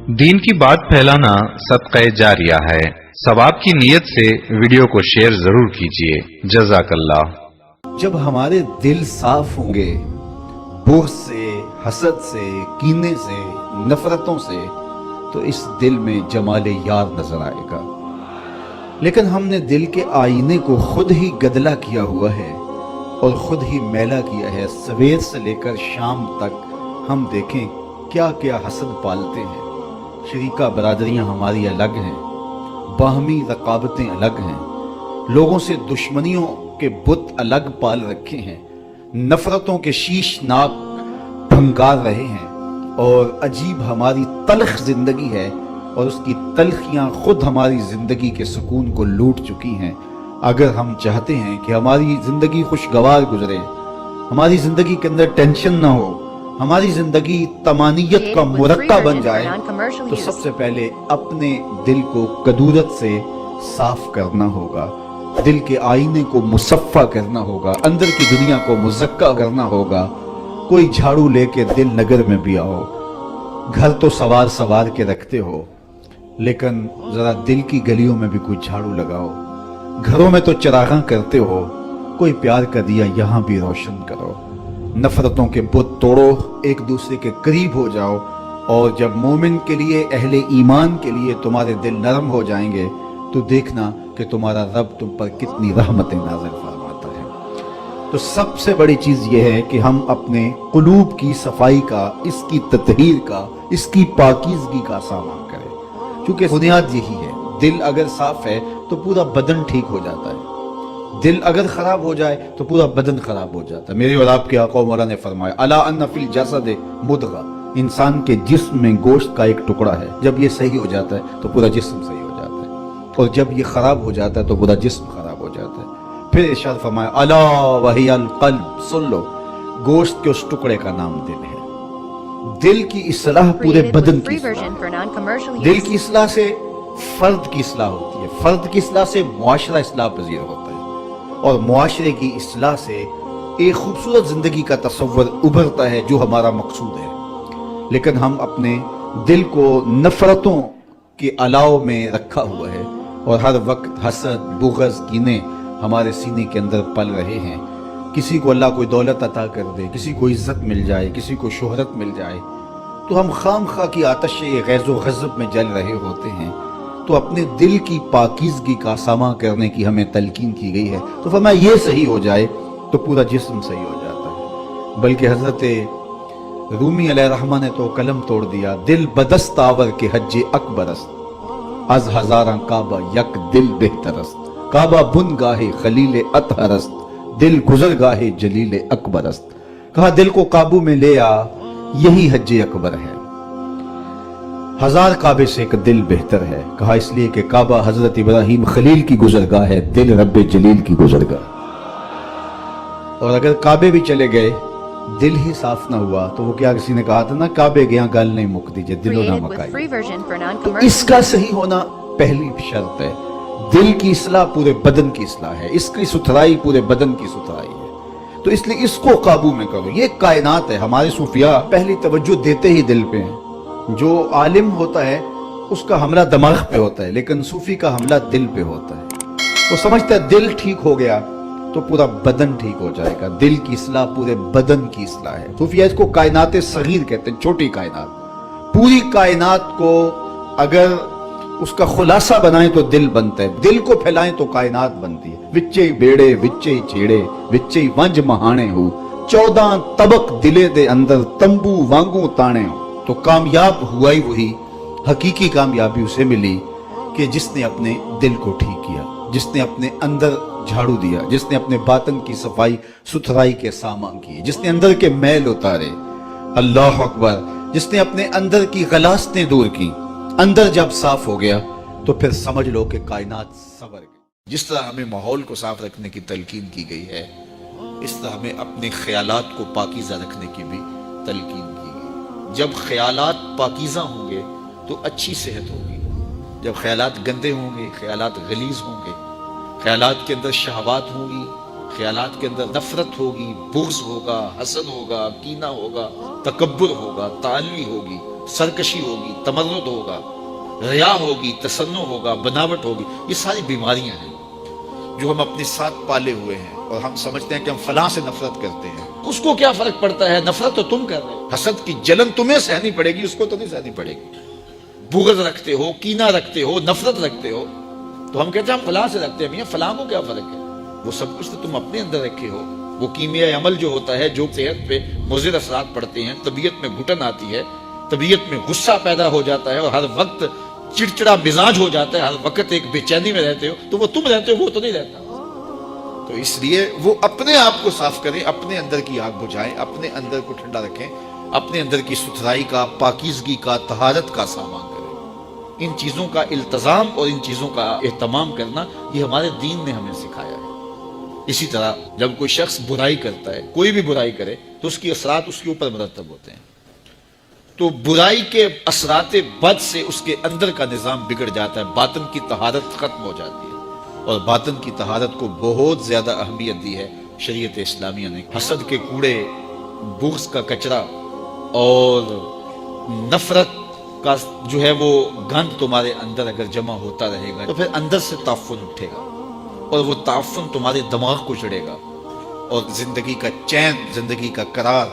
دین کی بات پھیلانا صدقہ جاریہ ہے۔ ثواب کی نیت سے ویڈیو کو شیئر ضرور کیجیے۔ جزاک اللہ۔ جب ہمارے دل صاف ہوں گے بغض سے، حسد سے، کینے سے، نفرتوں سے، تو اس دل میں جمال یار نظر آئے گا۔ لیکن ہم نے دل کے آئینے کو خود ہی گدلا کیا ہوا ہے اور خود ہی میلا کیا ہے۔ سویر سے لے کر شام تک ہم دیکھیں کیا کیا حسد پالتے ہیں۔ شریکہ برادریاں ہماری الگ ہیں، باہمی رقابتیں الگ ہیں، لوگوں سے دشمنیوں کے بت الگ پال رکھے ہیں، نفرتوں کے شیش ناک بھنکار رہے ہیں، اور عجیب ہماری تلخ زندگی ہے اور اس کی تلخیاں خود ہماری زندگی کے سکون کو لوٹ چکی ہیں۔ اگر ہم چاہتے ہیں کہ ہماری زندگی خوشگوار گزرے، ہماری زندگی کے اندر ٹینشن نہ ہو، ہماری زندگی طمانینت کا مرقع بن جائے، تو سب سے پہلے اپنے دل کو کدورت سے صاف کرنا ہوگا، دل کے آئینے کو مصفہ کرنا ہوگا، اندر کی دنیا کو مزکہ کرنا ہوگا۔ کوئی جھاڑو لے کے دل نگر میں بھی آؤ، گھر تو سوار کے رکھتے ہو، لیکن ذرا دل کی گلیوں میں بھی کوئی جھاڑو لگاؤ۔ گھروں میں تو چراغاں کرتے ہو، کوئی پیار کا دیا یہاں بھی روشن کرو۔ نفرتوں کے بت توڑو، ایک دوسرے کے قریب ہو جاؤ، اور جب مومن کے لیے، اہل ایمان کے لیے تمہارے دل نرم ہو جائیں گے تو دیکھنا کہ تمہارا رب تم پر کتنی رحمتیں نازل فرماتا ہے۔ تو سب سے بڑی چیز یہ ہے کہ ہم اپنے قلوب کی صفائی کا، اس کی تطہیر کا، اس کی پاکیزگی کا سامان کریں، کیونکہ بنیاد یہی ہے۔ دل اگر صاف ہے تو پورا بدن ٹھیک ہو جاتا ہے، دل اگر خراب ہو جائے تو پورا بدن خراب ہو جاتا ہے۔ میرے اور آپ کے آقا مولا نے فرمایا الا ان فی الجسد مضغہ، انسان کے جسم میں گوشت کا ایک ٹکڑا ہے، جب یہ صحیح ہو جاتا ہے تو پورا جسم صحیح ہو جاتا ہے، اور جب یہ خراب ہو جاتا ہے تو پورا جسم خراب ہو جاتا ہے۔ پھر ارشاد فرمایا الا وہی القلب، سن لو، گوشت کے اس ٹکڑے کا نام دل ہے۔ دل کی اصلاح پورے بدن کی اصلاح، دل کی اصلاح سے فرد کی اصلاح ہوتی ہے، فرد کی اصلاح سے معاشرہ اصلاح پذیر ہوتا ہے، اور معاشرے کی اصلاح سے ایک خوبصورت زندگی کا تصور ابھرتا ہے جو ہمارا مقصود ہے۔ لیکن ہم اپنے دل کو نفرتوں کے الاؤ میں رکھا ہوا ہے، اور ہر وقت حسد، بغض، کینے ہمارے سینے کے اندر پل رہے ہیں۔ کسی کو اللہ کوئی دولت عطا کر دے، کسی کو عزت مل جائے، کسی کو شہرت مل جائے، تو ہم خام خواہ کی آتش غیظ و غضب میں جل رہے ہوتے ہیں۔ تو اپنے دل کی پاکیزگی کا سامان کرنے کی ہمیں تلقین کی گئی ہے۔ تو فرمایا یہ صحیح ہو جائے تو پورا جسم صحیح ہو جاتا ہے۔ بلکہ حضرت رومی علیہ الرحمہ نے تو قلم توڑ دیا، دل بدست آور کے حج اکبر است، از ہزاراں کعبہ یک دل بہتر است، کعبہ بن گاہے خلیل اطہر است، دل گزر گاہے جلیل اکبر است۔ کہا دل کو قابو میں لے آ، یہی حج اکبر ہے، ہزار کعبے سے ایک دل بہتر ہے۔ کہا اس لیے کہ کعبہ حضرت ابراہیم خلیل کی گزرگاہ ہے، دل رب جلیل کی گزرگاہ۔ اور اگر کعبے بھی چلے گئے، دل ہی صاف نہ ہوا، تو وہ کیا کسی نے کہا تھا نا، کعبے گیا گل نہیں مک دیجئے، دلو نہ مکائی۔ تو اس کا صحیح ہونا پہلی شرط ہے۔ دل کی اصلاح پورے بدن کی اصلاح ہے، اس کی ستھرائی پورے بدن کی ستھرائی ہے۔ تو اس لیے اس کو قابو میں کرو۔ یہ کائنات ہے۔ ہمارے صوفیاء پہلی توجہ دیتے ہی دل پہ ہیں۔ جو عالم ہوتا ہے اس کا حملہ دماغ پہ ہوتا ہے، لیکن صوفی کا حملہ دل پہ ہوتا ہے۔ وہ سمجھتا ہے دل ٹھیک ہو گیا تو پورا بدن ٹھیک ہو جائے گا۔ دل کی اصلاح پورے بدن کی اصلاح ہے۔ صوفیاء اس کو کائنات صغیر کہتے ہیں، چھوٹی کائنات۔ پوری کائنات کو اگر اس کا خلاصہ بنائیں تو دل بنتا ہے، دل کو پھیلائیں تو کائنات بنتی ہے۔ وچے بیڑے وچے چھیڑے وچے ونج مہانے ہو، 14 طبق دلے دے اندر تمبو وانگوں تانے ہو۔ تو کامیاب ہوا ہی وہی، حقیقی کامیابی اسے ملی کہ جس نے اپنے دل کو ٹھیک کیا، جس نے اپنے اندر جھاڑو دیا، جس نے اپنے باطن کی صفائی ستھرائی کے سامان کیے، جس نے اندر کے میل اتارے، اللہ اکبر، جس نے اپنے اندر کی غلاستیں دور کی۔ اندر جب صاف ہو گیا تو پھر سمجھ لو کہ کائنات سنور گئی۔ جس طرح ہمیں ماحول کو صاف رکھنے کی تلقین کی گئی ہے، اس طرح ہمیں اپنے خیالات کو پاکیزہ رکھنے کی بھی تلقین کی گئی۔ جب خیالات پاکیزہ ہوں گے تو اچھی صحت ہوگی، جب خیالات گندے ہوں گے، خیالات غلیظ ہوں گے، خیالات کے اندر شہوات ہوں گی، خیالات کے اندر نفرت ہوگی، بغض ہوگا، حسد ہوگا، کینہ ہوگا، تکبر ہوگا، تعالی ہوگی، سرکشی ہوگی، تمرد ہوگا، ریا ہوگی، تصنع ہوگا، بناوٹ ہوگی، یہ ساری بیماریاں ہیں جو ہم اپنے ساتھ پالے ہوئے ہیں، اور ہم سمجھتے ہیں کہ ہم فلاں سے نفرت کرتے ہیں۔ اس کو کیا فرق پڑتا ہے؟ نفرت تو تم کر رہے ہو، حسد کی جلن تمہیں سہنی پڑے گی، اس کو تو نہیں سہنی پڑے گی۔ بغض رکھتے ہو، کینہ رکھتے ہو، نفرت رکھتے ہو، تو ہم کہتے ہیں ہم فلاں سے رکھتے ہیں۔ میاں فلاں کو کیا فرق ہے؟ وہ سب کچھ تو تم اپنے اندر رکھے ہو۔ وہ کیمیائی عمل جو ہوتا ہے، جو صحت پہ مضر اثرات پڑتے ہیں، طبیعت میں گھٹن آتی ہے، طبیعت میں غصہ پیدا ہو جاتا ہے، اور ہر وقت چڑچڑا مزاج ہو جاتا ہے، ہر وقت ایک بے چینی میں رہتے ہو، تو وہ تم رہتے ہو، وہ تو نہیں رہتا۔ تو اس لیے وہ اپنے آپ کو صاف کریں، اپنے اندر کی آگ بجھائیں، اپنے اندر کو ٹھنڈا رکھیں، اپنے اندر کی ستھرائی کا، پاکیزگی کا، طہارت کا سامان کریں۔ ان چیزوں کا التزام اور ان چیزوں کا اہتمام کرنا، یہ ہمارے دین نے ہمیں سکھایا ہے۔ اسی طرح جب کوئی شخص برائی کرتا ہے، کوئی بھی برائی کرے، تو اس کی اثرات اس کے اوپر مرتب ہوتے ہیں۔ تو برائی کے اثرات بد سے اس کے اندر کا نظام بگڑ جاتا ہے، باطن کی طہارت ختم ہو جاتی ہے، اور باطن کی طہارت کو بہت زیادہ اہمیت دی ہے شریعت اسلامیہ نے۔ حسد کے کوڑے، بغض کا کچرا اور نفرت کا جو ہے وہ گند تمہارے اندر اگر جمع ہوتا رہے گا، تو پھر اندر سے تعفن اٹھے گا، اور وہ تعفن تمہارے دماغ کو چڑھے گا، اور زندگی کا چین، زندگی کا قرار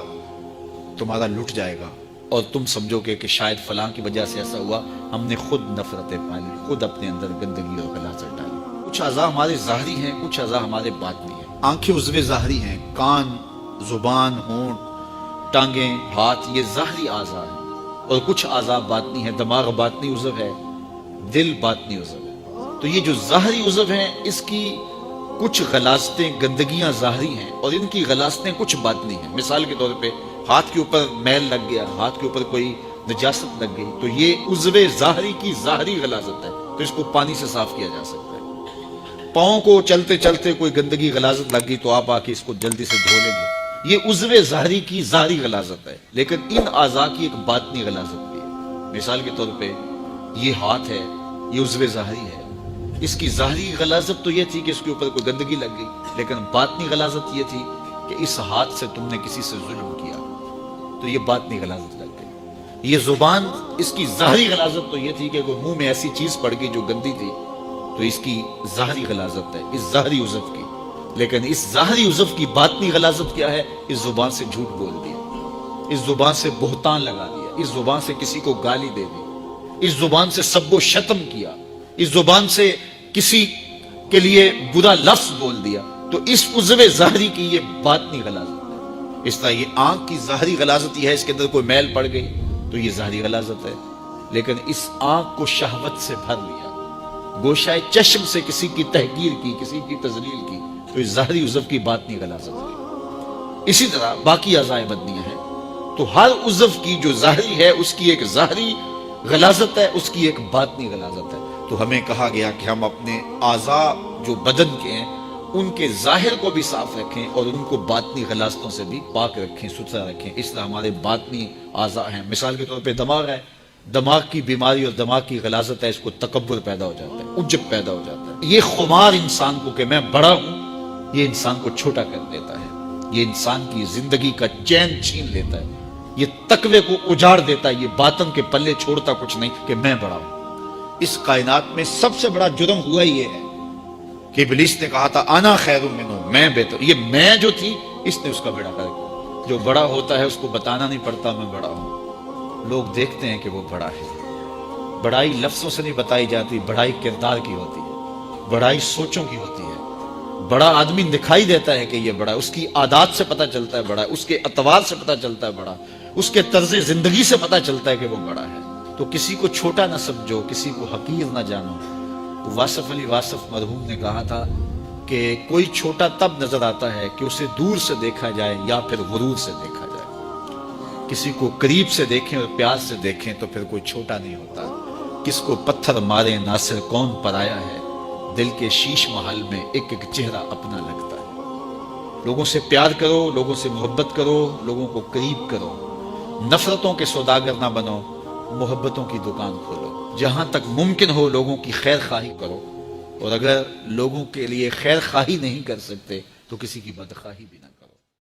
تمہارا لٹ جائے گا، اور تم سمجھو گے کہ شاید فلاں کی وجہ سے ایسا ہوا، ہم نے خود نفرتیں پالی، خود اپنے اندر گندگی اور غلاظت ڈالی۔ کچھ اعضاء ہمارے ظاہری ہیں، کچھ اعضاء ہمارے باطنی ہیں۔ آنکھیں عضو ظاہری ہیں، کان، زبان، ہونٹ، ٹانگیں، ہاتھ، یہ ظاہری اعضاء ہیں، اور کچھ اعضاء باطنی ہیں۔ دماغ باطنی عضو ہے، دل باطنی عضو ہے۔ تو یہ جو ظاہری عضو ہیں، اس کی کچھ غلاظتیں، گندگیاں ظاہری ہیں، اور ان کی غلاظتیں کچھ باطنی ہیں۔ مثال کے طور پہ ہاتھ کے اوپر میل لگ گیا، ہاتھ کے اوپر کوئی نجاست لگ گئی، تو یہ عضو ظاہری کی ظاہری غلاظت ہے، تو اس کو پانی سے صاف کیا جا سکتا ہے۔ پاؤں کو چلتے چلتے کوئی گندگی غلاظت لگ گئی، تو آپ آ کے اس کو جلدی سے دھو لیں گے، یہ عضو ظاہری کی ظاہری غلاظت ہے۔ لیکن ان اعضاء کی ایک باطنی غلاظت بھی ہے۔ مثال کے طور پہ یہ ہاتھ ہے، یہ عضو ظاہری ہے، اس کی ظاہری غلاظت تو یہ تھی کہ اس کے اوپر کوئی گندگی لگ گئی، لیکن باطنی غلاظت یہ تھی کہ اس ہاتھ سے تم نے کسی سے ظلم کیا، تو یہ باطنی غلاظت لگ گئی۔ یہ زبان، اس کی ظاہری غلاظت تو یہ تھی کہ کوئی منہ میں ایسی چیز پڑ گئی جو گندی تھی، تو اس کی ظاہری غلاظت ہے، اس ظاہری عضو کی۔ لیکن اس ظاہری عضو کی باطنی غلاظت کیا ہے؟ اس زبان سے جھوٹ بول دیا، اس زبان سے بہتان لگا دیا، اس زبان سے کسی کو گالی دے دی، اس زبان سے سب و شتم کیا، اس زبان سے کسی کے لیے برا لفظ بول دیا، تو اس عضو ظاہری کی یہ باطنی غلاظت ہے۔ اس طرح یہ آنکھ کی ظاہری غلاظت یہ ہے، اس کے اندر کوئی میل پڑ گئی تو یہ ظاہری غلاظت ہے، لیکن اس آنکھ کو شہوت سے بھر لیا، گوشۂ چشم سے کسی کی تحقیر کی، کسی کی تذلیل کی، تو اس ظاہری عضو کی باطنی غلاظت ہے۔ اسی طرح باقی اعضاء بدنیہ ہیں، تو ہر عضو کی جو ظاہری ہے اس کی ایک ظاہری غلاظت ہے، اس کی ایک باطنی غلاظت ہے۔ تو ہمیں کہا گیا کہ ہم اپنے اعضاء جو بدن کے ہیں ان کے ظاہر کو بھی صاف رکھیں، اور ان کو باطنی غلاظتوں سے بھی پاک رکھیں، ستھرا رکھیں۔ اس طرح ہمارے باطنی اعضاء ہیں۔ مثال کے طور پہ دماغ ہے، دماغ کی بیماری اور دماغ کی غلاظت ہے، اس کو تکبر پیدا ہو جاتا ہے، عجب پیدا ہو جاتا ہے۔ یہ خمار انسان کو کہ میں بڑا ہوں، یہ انسان کو چھوٹا کر دیتا ہے، یہ انسان کی زندگی کا چین چھین لیتا ہے، یہ تقوی کو اجاڑ دیتا ہے، یہ باطن کے پلے چھوڑتا کچھ نہیں کہ میں بڑا ہوں۔ اس کائنات میں سب سے بڑا جرم ہوا یہ ہے کہ ابلیس نے کہا تھا انا خیر منہ، میں بہتر، یہ میں جو تھی اس نے اس کا بیڑا کر دیا۔ جو بڑا ہوتا ہے اس کو بتانا نہیں پڑتا میں بڑا ہوں، لوگ دیکھتے ہیں کہ وہ بڑا ہے۔ بڑائی لفظوں سے نہیں بتائی جاتی، بڑائی کردار کی ہوتی ہے، بڑائی سوچوں کی ہوتی ہے۔ بڑا آدمی دکھائی دیتا ہے کہ یہ بڑا ہے، اس کی عادات سے پتہ چلتا ہے بڑا ہے، اس کے اطوار سے پتہ چلتا ہے بڑا، اس کے طرز زندگی سے پتہ چلتا ہے کہ وہ بڑا ہے۔ تو کسی کو چھوٹا نہ سمجھو، کسی کو حقیر نہ جانو۔ واصف علی واصف مرحوم نے کہا تھا کہ کوئی چھوٹا تب نظر آتا ہے کہ اسے دور سے دیکھا جائے یا پھر غرور سے دیکھا جائے۔ کسی کو قریب سے دیکھیں اور پیار سے دیکھیں تو پھر کوئی چھوٹا نہیں ہوتا۔ کس کو پتھر مارے ناصر کون پرایا ہے، دل کے شیش محل میں ایک ایک چہرہ اپنا لگتا ہے۔ لوگوں سے پیار کرو، لوگوں سے محبت کرو، لوگوں کو قریب کرو، نفرتوں کے سوداگر نہ بنو، محبتوں کی دکان کھولو۔ جہاں تک ممکن ہو لوگوں کی خیر خواہی کرو، اور اگر لوگوں کے لیے خیر خواہی نہیں کر سکتے تو کسی کی بدخواہی بھی نہ کرو۔